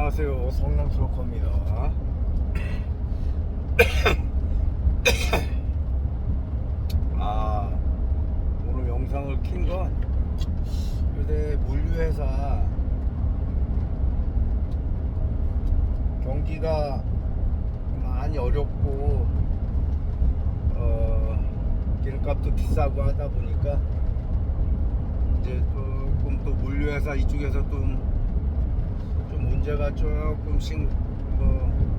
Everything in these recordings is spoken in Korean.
안녕하세요. 성남트럭커입니다. 오늘 영상을 킨 건 요새 물류회사 경기가 많이 어렵고 기름값도 비싸고 하다 보니까 이제 조금 또 물류회사 이쪽에서 좀 문제가 조금씩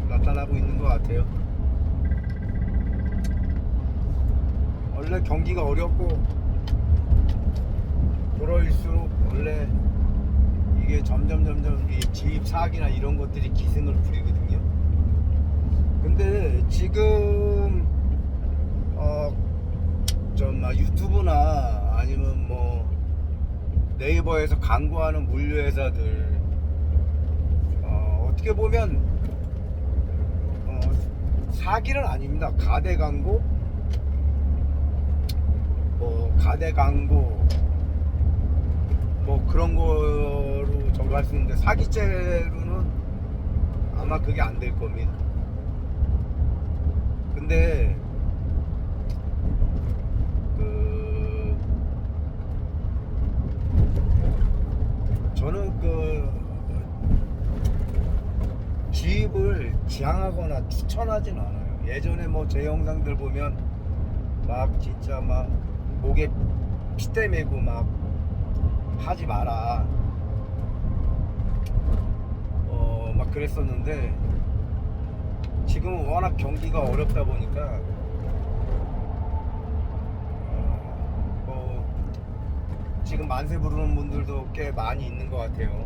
나타나고 있는 것 같아요. 원래 경기가 어렵고 그럴수록 원래 이게 점점 이 지입 사기나 이런 것들이 기승을 부리거든요. 근데 지금 유튜브나 아니면 뭐 네이버에서 광고하는 물류회사들 어떻게 보면 사기는 아닙니다. 가대 광고, 그런 거로 저거 할 수 있는데 사기죄로는 아마 그게 안 될 겁니다. 근데 저는 지입을 지향하거나 추천하진 않아요. 예전에 제 영상들 보면 진짜 목에 핏대 메고 하지 마라 그랬었는데 지금은 워낙 경기가 어렵다 보니까 지금 만세 부르는 분들도 꽤 많이 있는 것 같아요.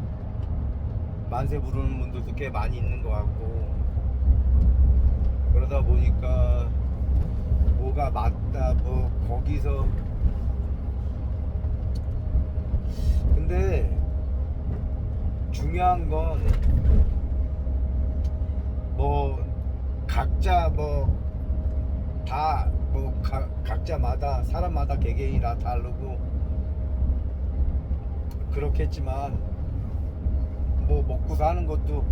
만세 부르는 분들도 꽤 많이 있는 것 같고, 그러다 보니까 뭐가 맞다 거기서 근데 중요한 건 각자 각자마다 사람마다 개개인이 다 다르고 그렇겠지만 먹고 사는 것도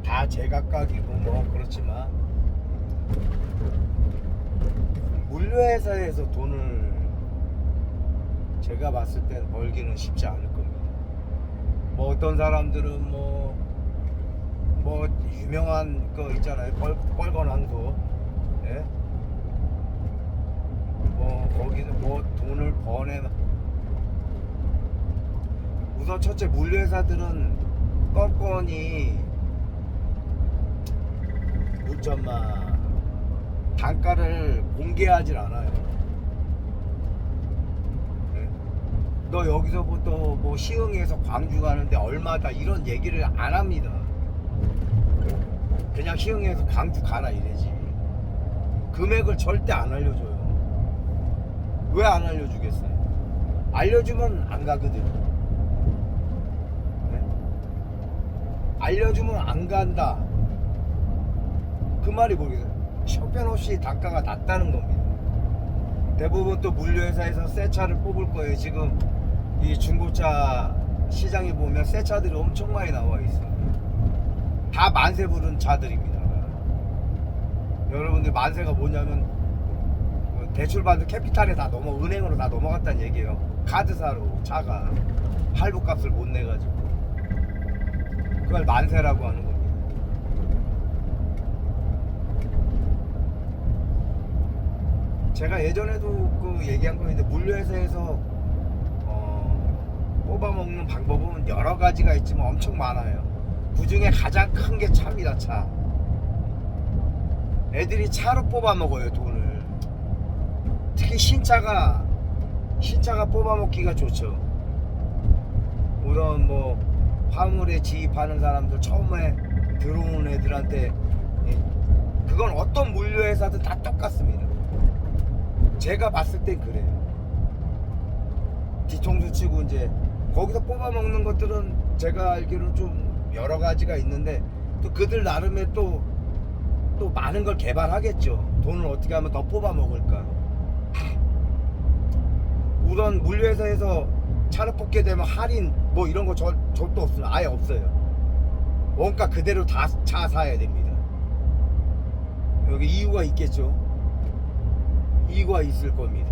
다 제각각이고 그렇지만 물류회사에서 돈을 제가 봤을 땐 벌기는 쉽지 않을 겁니다. 어떤 사람들은 유명한 거 있잖아요. 뻘건왕소, 예? 거기서 돈을 버내. 우선 첫째, 물류회사들은 뻔뻔히 단가를 공개하질 않아요. 네. 너 여기서부터 시흥에서 광주 가는데 얼마다 이런 얘기를 안 합니다. 그냥 시흥에서 광주 가라 이래지. 금액을 절대 안 알려줘요. 왜 안 알려주겠어요? 알려주면 안 가거든. 네? 알려주면 안 간다. 그 말이 뭐겠어요? 형편없이 단가가 낮다는 겁니다. 대부분 또 물류회사에서 새 차를 뽑을 거예요. 지금 이 중고차 시장에 보면 새 차들이 엄청 많이 나와 있어요. 다 만세 부른 차들입니다. 여러분들, 만세가 뭐냐면 대출받은 캐피탈에 다 은행으로 다 넘어갔다는 얘기예요. 카드사로 차가 할부값을 못 내가지고 그걸 만세라고 하는 겁니다. 제가 예전에도 얘기한 거 있는데, 물류회사에서 뽑아먹는 방법은 여러 가지가 있지만 엄청 많아요. 그 중에 가장 큰 게 차입니다. 차. 애들이 차로 뽑아먹어요, 돈을. 특히 신차가 뽑아먹기가 좋죠. 우선 화물에 지입하는 사람들, 처음에 들어오는 애들한테, 그건 어떤 물류회사든 다 똑같습니다. 제가 봤을 땐 그래요. 뒤통수 치고 이제 거기서 뽑아먹는 것들은 제가 알기로는 좀 여러 가지가 있는데, 또 그들 나름의 또 많은 걸 개발하겠죠. 돈을 어떻게 하면 더 뽑아먹을까. 우선 물류회사에서 차를 뽑게 되면 할인 이런 거 절도 없어요. 아예 없어요. 원가 그대로 다 차 사야 됩니다. 여기 이유가 있겠죠. 이유가 있을 겁니다.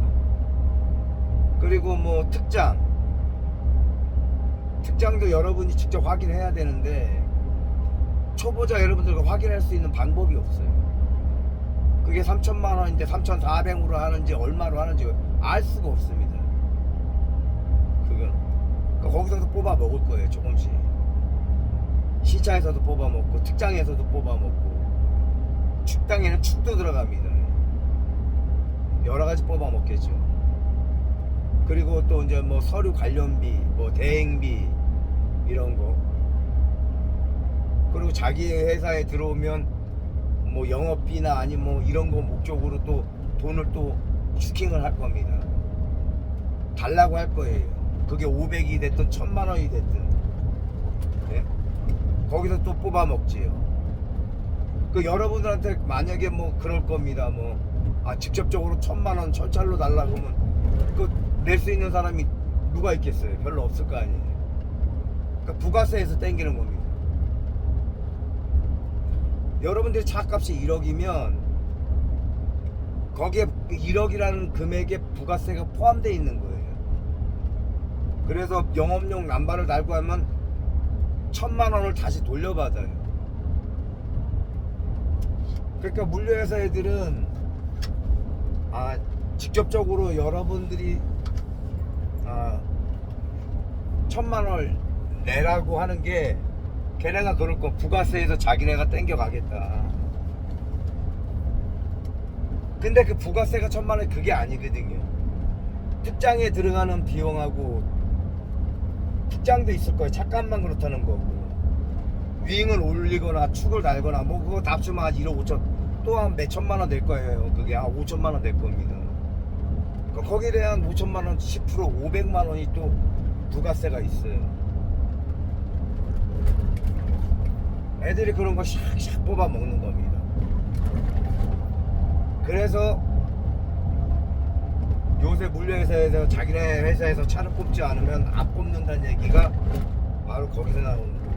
그리고 뭐 특장도 여러분이 직접 확인해야 되는데 초보자 여러분들과 확인할 수 있는 방법이 없어요. 그게 3천만 원인데 3,400으로 하는지 얼마로 하는지 알 수가 없습니다. 그건 그러니까 거기서도 뽑아 먹을 거예요. 조금씩 시차에서도 뽑아 먹고 특장에서도 뽑아 먹고 축당에는 축도 들어갑니다. 여러 가지 뽑아 먹겠죠. 그리고 또 이제 뭐 서류 관련비, 뭐 대행비 이런 거. 그리고 자기 회사에 들어오면 뭐 영업비나 아니면 뭐 이런 거 목적으로 또 돈을 또 슈킹을 할 겁니다. 달라고 할 거예요. 그게 500이 됐든 1000만 원이 됐든. 네? 거기서 또 뽑아 먹지요. 그 여러분들한테 만약에 뭐 그럴 겁니다. 뭐 직접적으로 1000만 원 철찰로 달라고 하면 그 낼 수 있는 사람이 누가 있겠어요? 별로 없을 거 아니에요. 그러니까 부가세에서 땡기는 겁니다. 여러분들이 차값이 1억이면 거기에 1억이라는 금액에 부가세가 포함되어 있는 거예요. 그래서 영업용 남발을 달고 하면 1000만 원을 다시 돌려받아요. 그러니까 물류회사 애들은 직접적으로 여러분들이 1000만 원을 내라고 하는 게 걔네가 그럴 거 부가세에서 자기네가 땡겨 가겠다. 근데 그 부가세가 1000만 원 그게 아니거든요. 특장에 들어가는 비용하고 특장도 있을 거예요. 차값만 그렇다는 거고 윙을 올리거나 축을 달거나 뭐 그거 다 합치면 한 1억 5천 또 한 몇천만 원 될 거예요. 그게 한 5천만 원 될 겁니다. 거기에 대한 5천만 원 10% 500만 원이 또 부가세가 있어요. 애들이 그런 거 샥샥 뽑아 먹는 겁니다. 그래서 요새 물류회사에서 자기네 회사에서 차를 뽑지 않으면 안 뽑는다는 얘기가 바로 거기서 나오는 거예요.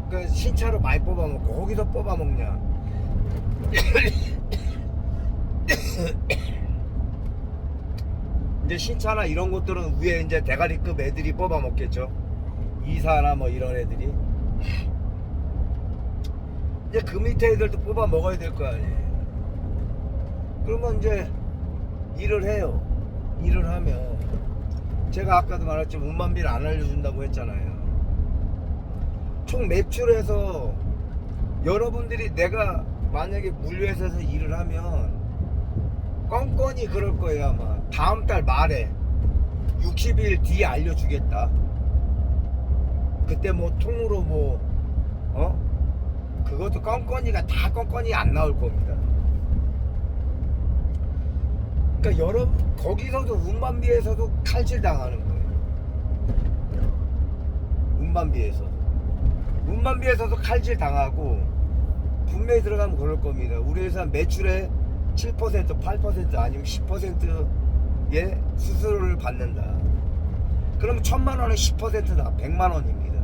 그러니까 신차로 많이 뽑아 먹고 거기서 뽑아 먹냐. 이제 신차나 이런 것들은 위에 이제 대가리급 애들이 뽑아 먹겠죠. 이사나 뭐 이런 애들이. 이제 그 밑에 애들도 뽑아 먹어야 될 거 아니에요. 그러면 이제 일을 해요. 일을 하면 제가 아까도 말했지만 운반비를 안 알려준다고 했잖아요. 총 매출에서 여러분들이 내가 만약에 물류회사에서 일을 하면 껌껌이 그럴 거예요. 아마 다음 달 말에 60일 뒤에 알려주겠다. 그때 뭐 통으로 뭐 그것도 껌껌이가 다 껌껌이 안 나올 겁니다. 그러니까 여러분 거기서도 운반비에서도 칼질 당하는 거예요. 운반비에서도 칼질 당하고 분명히 들어가면 그럴 겁니다. 우리 회사 매출의 7%, 8% 아니면 10%의 수수료를 받는다. 그러면 1000만 원에 10%다. 100만 원입니다.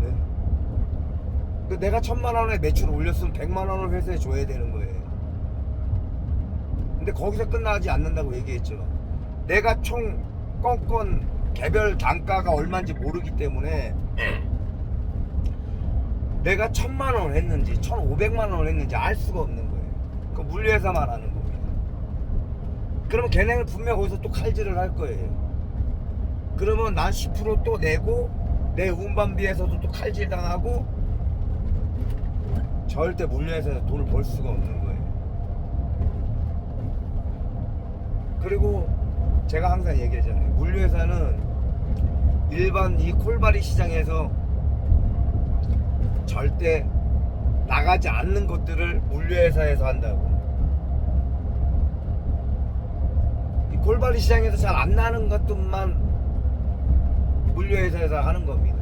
네? 내가 1000만 원에 매출을 올렸으면 100만 원을 회사에 줘야 되는 거예요. 근데 거기서 끝나지 않는다고 얘기했죠. 내가 총 건건 개별 단가가 얼마인지 모르기 때문에 내가 1000만 원 했는지 1500만 원 했는지 알 수가 없는 거예요. 그 물류회사만 아는 겁니다. 그러면 걔네는 분명 거기서 또 칼질을 할 거예요. 그러면 난 10% 또 내고 내 운반비에서도 또 칼질 당하고 절대 물류회사에서 돈을 벌 수가 없는 거예요. 그리고 제가 항상 얘기하잖아요. 물류회사는 일반 이 콜바리 시장에서 절대 나가지 않는 것들을 물류회사에서 한다고. 이 콜바리 시장에서 잘 안 나는 것들만 물류회사에서 하는 겁니다.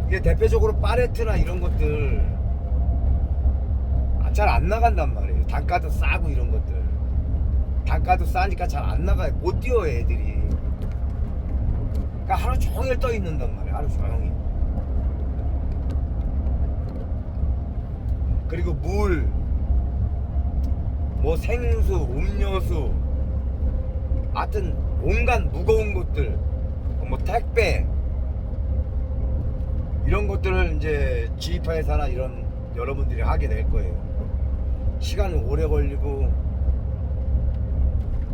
이게 대표적으로 파레트나 이런 것들 잘 안 나간단 말이에요. 단가도 싸고 이런 것들. 단가도 싸니까 잘 안 나가요. 못 뛰어요 애들이. 그러니까 하루 종일 떠 있는단 말이야. 하루 종일. 그리고 물, 뭐 생수, 음료수, 하여튼 온갖 무거운 것들, 뭐 택배 이런 것들을 이제 지휘파회사나 이런 여러분들이 하게 될 거예요. 시간은 오래 걸리고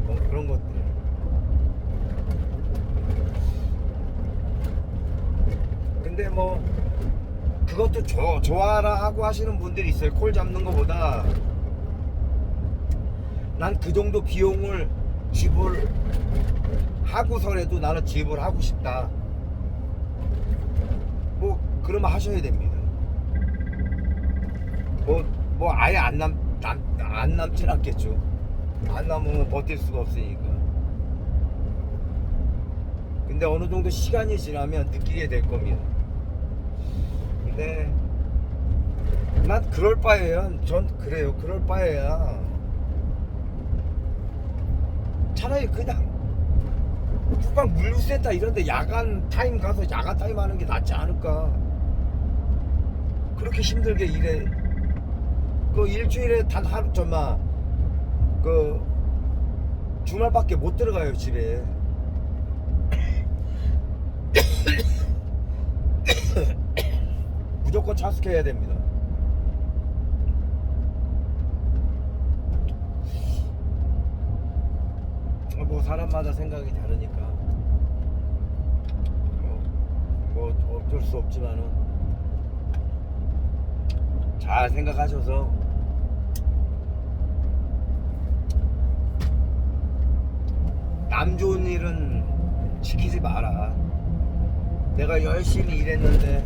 뭐 그런 것들. 근데 뭐 그것도 좋아라 하고 하시는 분들이 있어요. 콜 잡는 것보다 난 그 정도 비용을 지불하고서라도 나는 지불하고 싶다. 뭐 그러면 하셔야 됩니다. 뭐 아예 안 남진 않겠죠. 안 남으면 버틸 수가 없으니까. 근데 어느 정도 시간이 지나면 느끼게 될 겁니다. 근데 난 그럴 바에야, 전 그래요. 그럴 바에야 차라리 그냥 국방 물류센터 이런데 야간 타임 가서 야간 타임 하는 게 낫지 않을까. 그렇게 힘들게 일해. 그 일주일에 단 하루 그 주말밖에 못 들어가요 집에. 무조건 차숙해야 됩니다. 뭐 사람마다 생각이 다르니까 뭐 어쩔 수 없지만은 잘 생각하셔서 남 좋은 일은 시키지 마라. 내가 열심히 일했는데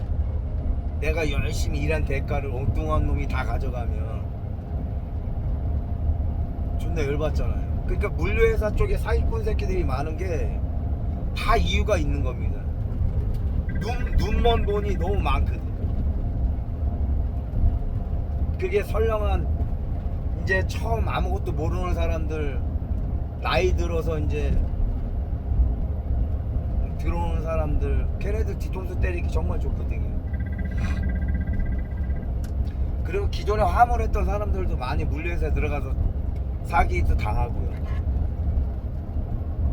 내가 열심히 일한 대가를 엉뚱한 놈이 다 가져가면 존나 열받잖아요. 그러니까 물류회사 쪽에 사기꾼 새끼들이 많은 게 다 이유가 있는 겁니다. 눈먼 돈이 너무 많거든. 그게 설령한 이제 처음 아무것도 모르는 사람들, 나이 들어서 이제 들어오는 사람들, 걔네들 뒤통수 때리기 정말 좋거든요. 그리고 기존에 화물했던 사람들도 많이 물류회사에 들어가서 사기도 당하고요.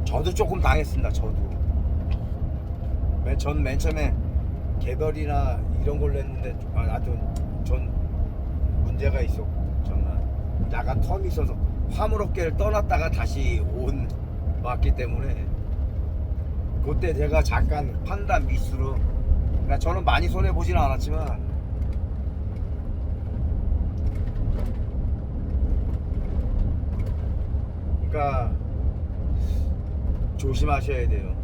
저도 조금 당했습니다. 저도 맨 처음에 개별이나 이런 걸로 했는데 하여튼 전 문제가 있었고 정말 야간 텀이 있어서 화물업계를 떠났다가 다시 왔기 때문에 그때 제가 잠깐 판단 미스로, 그러니까 저는 많이 손해보지는 않았지만 그러니까 조심하셔야 돼요.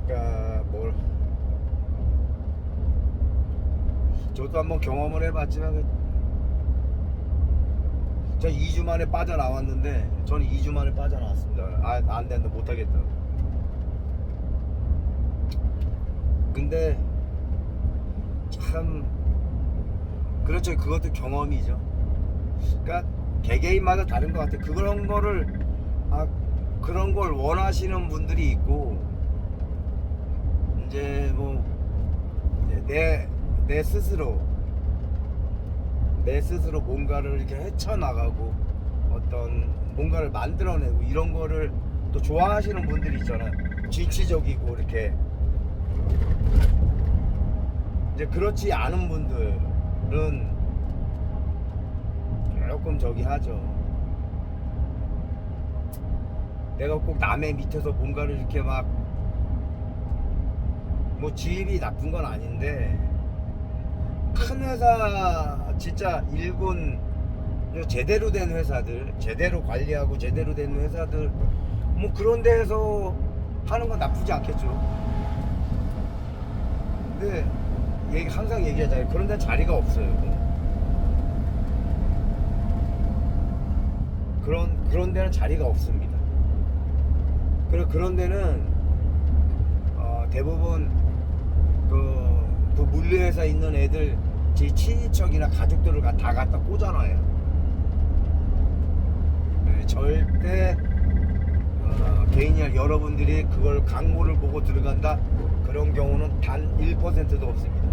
그러니까 저도 한번 경험을 해봤지만 저 2주 만에 빠져나왔는데 저는 2주 만에 빠져나왔습니다. 안 된다, 못하겠다. 근데 참 그렇죠. 그것도 경험이죠. 그러니까 개개인마다 다른 것 같아요. 그런 걸 원하시는 분들이 있고, 이제 뭐 내 스스로 뭔가를 이렇게 헤쳐나가고 어떤 뭔가를 만들어내고 이런 거를 또 좋아하시는 분들이 있잖아요. 진취적이고 이렇게. 이제 그렇지 않은 분들은 조금 저기 하죠. 내가 꼭 남의 밑에서 뭔가를 이렇게 막 뭐 지입이 나쁜 건 아닌데, 큰 회사 진짜 일군 제대로 된 회사들, 제대로 관리하고 제대로 된 회사들 뭐 그런 데에서 하는 건 나쁘지 않겠죠. 근데 항상 얘기하잖아요. 그런 데는 자리가 없어요. 그런 데는 자리가 없습니다. 그리고 그런 데는 대부분 그 물류회사 있는 애들 제 친인척이나 가족들을 다 갖다 꽂아놔요. 여러분들이 그걸 광고를 보고 들어간다 그런 경우는 단 1%도 없습니다.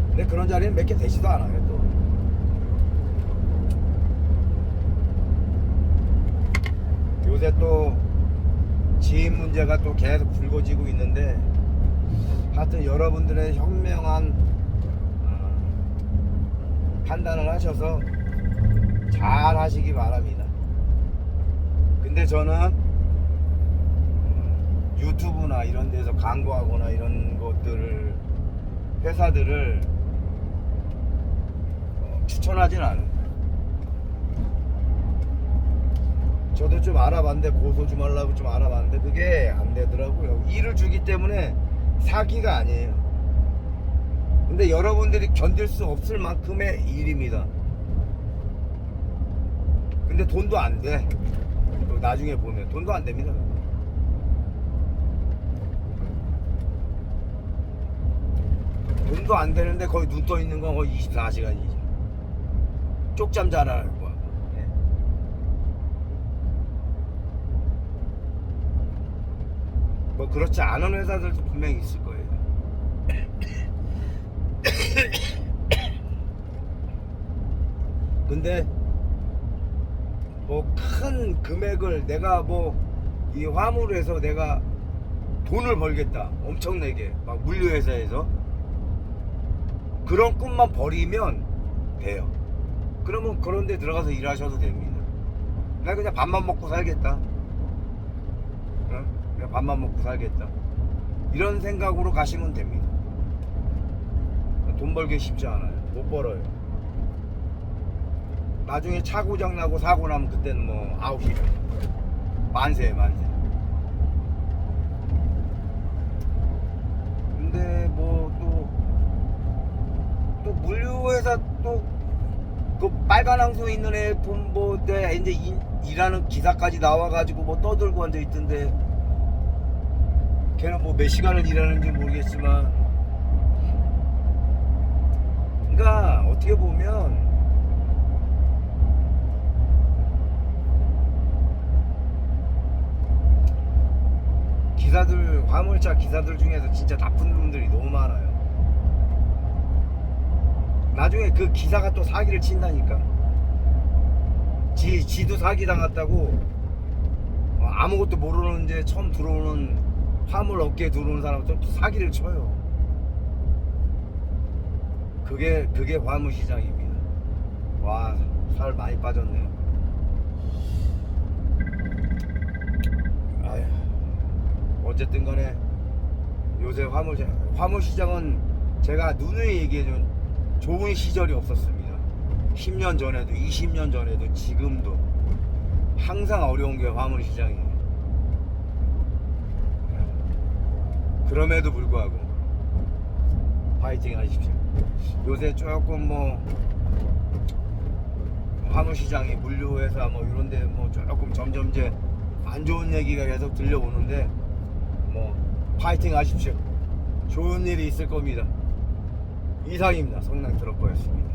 근데 그런 자리는 몇 개 되지도 않아요. 또 요새 또 지인 문제가 또 계속 불거지고 있는데, 하여튼 여러분들의 현명한 판단을 하셔서 잘 하시기 바랍니다. 근데 저는 유튜브나 이런 데서 광고하거나 이런 것들을, 회사들을 추천하진 않아요. 저도 좀 알아봤는데, 고소 좀 하려고 좀 알아봤는데 그게 안 되더라고요. 일을 주기 때문에 사기가 아니에요. 근데 여러분들이 견딜 수 없을 만큼의 일입니다. 근데 돈도 안 돼. 나중에 보면 돈도 안 됩니다. 돈도 안 되는데 거의 눈 떠 있는 건 거의 24시간이죠. 쪽잠 자라는 거야. 뭐 그렇지 않은 회사들도 분명히 있을 거예요. 근데 뭐 큰 금액을 내가 뭐 이 화물에서 내가 돈을 벌겠다 엄청나게 막 물류회사에서 그런 꿈만 버리면 돼요. 그러면 그런 데 들어가서 일하셔도 됩니다. 나 그냥 밥만 먹고 살겠다, 그냥 밥만 먹고 살겠다, 이런 생각으로 가시면 됩니다. 돈 벌기 쉽지 않아요. 못 벌어요. 나중에 차 고장 나고 사고 나면 그때는 뭐 아웃이 만세. 근데 뭐 또 물류회사 또 그 빨간 항소에 있는 애 돈 뭐 내 이제 일하는 기사까지 나와가지고 뭐 떠들고 앉아 있던데, 걔는 뭐 몇 시간을 일하는지 모르겠지만, 그러니까 어떻게 보면 기사들, 화물차 기사들 중에서 진짜 나쁜 놈들이 너무 많아요. 나중에 그 기사가 또 사기를 친다니까. 지도 사기 당했다고. 아무것도 모르는 이제 처음 들어오는 화물 업계에 들어오는 사람은 또 사기를 쳐요. 그게 화물 시장입니다. 와, 살 많이 빠졌네요. 아휴, 어쨌든 간에 요새 화물 시장은 제가 누누이 얘기해준 좋은 시절이 없었습니다. 10년 전에도 20년 전에도 지금도 항상 어려운 게 화물 시장이에요. 그럼에도 불구하고 파이팅 하십시오. 요새 조금 뭐 화물 시장이, 물류회사 뭐 이런데 뭐 조금 점점 이제 안 좋은 얘기가 계속 들려오는데, 뭐 파이팅 하십시오. 좋은 일이 있을 겁니다. 이상입니다. 성남 트럭버였습니다.